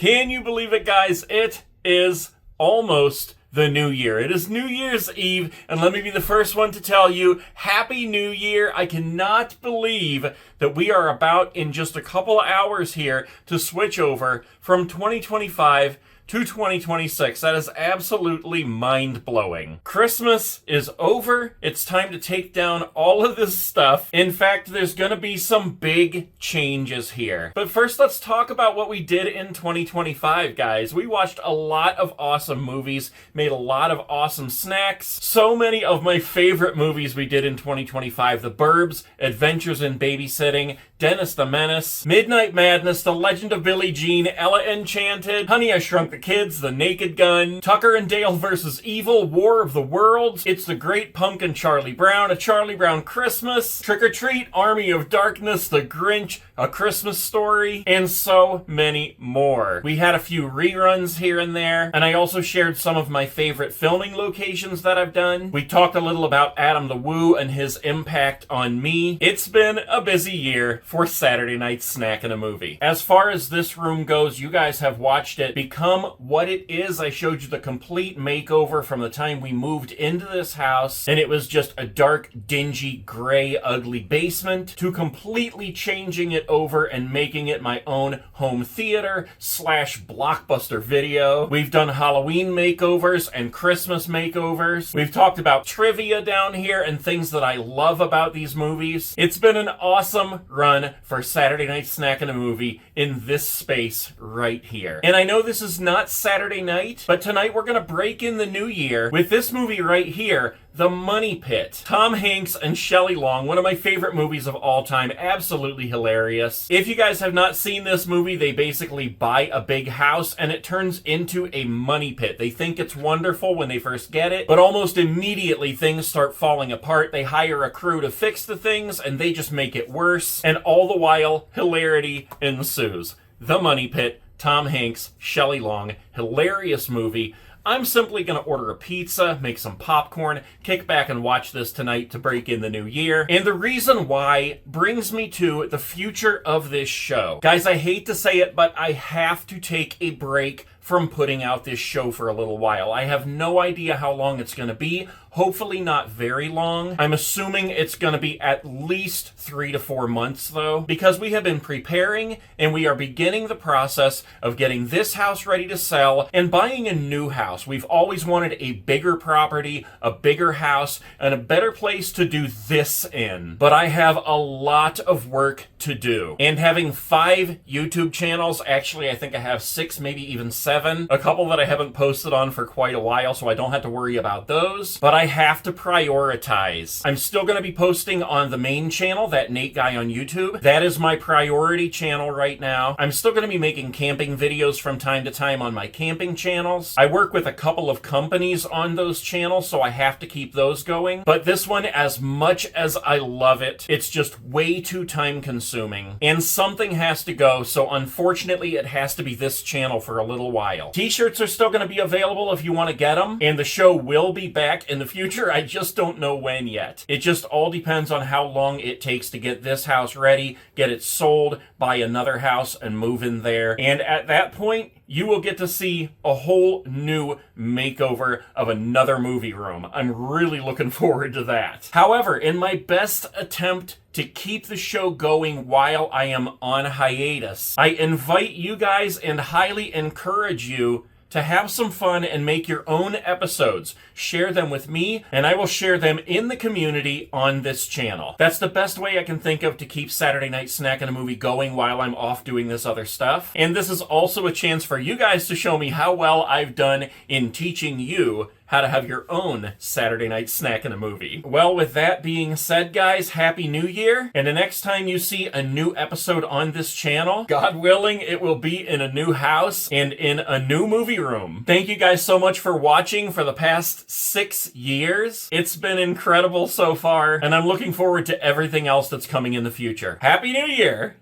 Can you believe it, guys? It is almost the new year. It is New Year's Eve, and let me be the first one to tell you, Happy New Year. I cannot believe that we are about in just a couple of hours here to switch over from 2025 to 2026. That is absolutely mind-blowing. Christmas is over. It's time to take down all of this stuff. In fact, there's gonna be some big changes here. But first, let's talk about what we did in 2025, guys. We watched a lot of awesome movies, made a lot of awesome snacks. So many of my favorite movies we did in 2025. The Burbs, Adventures in Babysitting, Dennis the Menace, Midnight Madness, The Legend of Billie Jean, Ella Enchanted, Honey, I Shrunk the Kids, The Naked Gun, Tucker and Dale vs. Evil, War of the Worlds, It's the Great Pumpkin, Charlie Brown, A Charlie Brown Christmas, Trick or Treat, Army of Darkness, The Grinch, A Christmas Story, and so many more. We had a few reruns here and there, and I also shared some of my favorite filming locations that I've done. We talked a little about Adam the Woo and his impact on me. It's been a busy year for Saturday Night Snack and a Movie. As far as this room goes, you guys have watched it become what it is. I showed you the complete makeover from the time we moved into this house, and it was just a dark, dingy, gray, ugly basement, to completely changing it over and making it my own home theater / blockbuster video. We've done Halloween makeovers and Christmas makeovers. We've talked about trivia down here and things that I love about these movies. It's been an awesome run for Saturday Night Snack and a Movie in this space right here. And I know this is not Saturday night, but tonight we're gonna break in the new year with this movie right here, The Money Pit. Tom Hanks and Shelley Long, one of my favorite movies of all time, absolutely hilarious. If you guys have not seen this movie, they basically buy a big house and it turns into a money pit. They think it's wonderful when they first get it, but almost immediately things start falling apart. They hire a crew to fix the things and they just make it worse, and all the while, hilarity ensues. The Money Pit, Tom Hanks, Shelley Long, hilarious movie. I'm simply going to order a pizza, make some popcorn, kick back and watch this tonight to break in the new year. And the reason why brings me to the future of this show. Guys, I hate to say it, but I have to take a break from putting out this show for a little while. I have no idea how long it's going to be. Hopefully not very long. I'm assuming it's going to be at least 3 to 4 months though, because we have been preparing and we are beginning the process of getting this house ready to sell and buying a new house. We've always wanted a bigger property, a bigger house, and a better place to do this in. But I have a lot of work to do. And having 5 YouTube channels, actually I think I have 6, maybe even 7. A couple that I haven't posted on for quite a while, so I don't have to worry about those. But I have to prioritize. I'm still going to be posting on the main channel, that Nate guy on YouTube. That is my priority channel right now. I'm still going to be making camping videos from time to time on my camping channels. I work with a couple of companies on those channels, so I have to keep those going. But this one, as much as I love it, it's just way too time consuming. And something has to go, so unfortunately it has to be this channel for a little while. T-shirts are still going to be available if you want to get them, and the show will be back in the future. I just don't know when yet. It just all depends on how long it takes to get this house ready, get it sold, buy another house, and move in there. And at that point, you will get to see a whole new makeover of another movie room. I'm really looking forward to that. However, in my best attempt to keep the show going while I am on hiatus, I invite you guys and highly encourage you to have some fun and make your own episodes. Share them with me, and I will share them in the community on this channel. That's the best way I can think of to keep Saturday Night Snack and a Movie going while I'm off doing this other stuff. And this is also a chance for you guys to show me how well I've done in teaching you how to have your own Saturday Night Snack and a Movie. Well, with that being said, guys, Happy New Year. And the next time you see a new episode on this channel, God willing, it will be in a new house and in a new movie room. Thank you guys so much for watching for the past 6 years. It's been incredible so far, and I'm looking forward to everything else that's coming in the future. Happy New Year!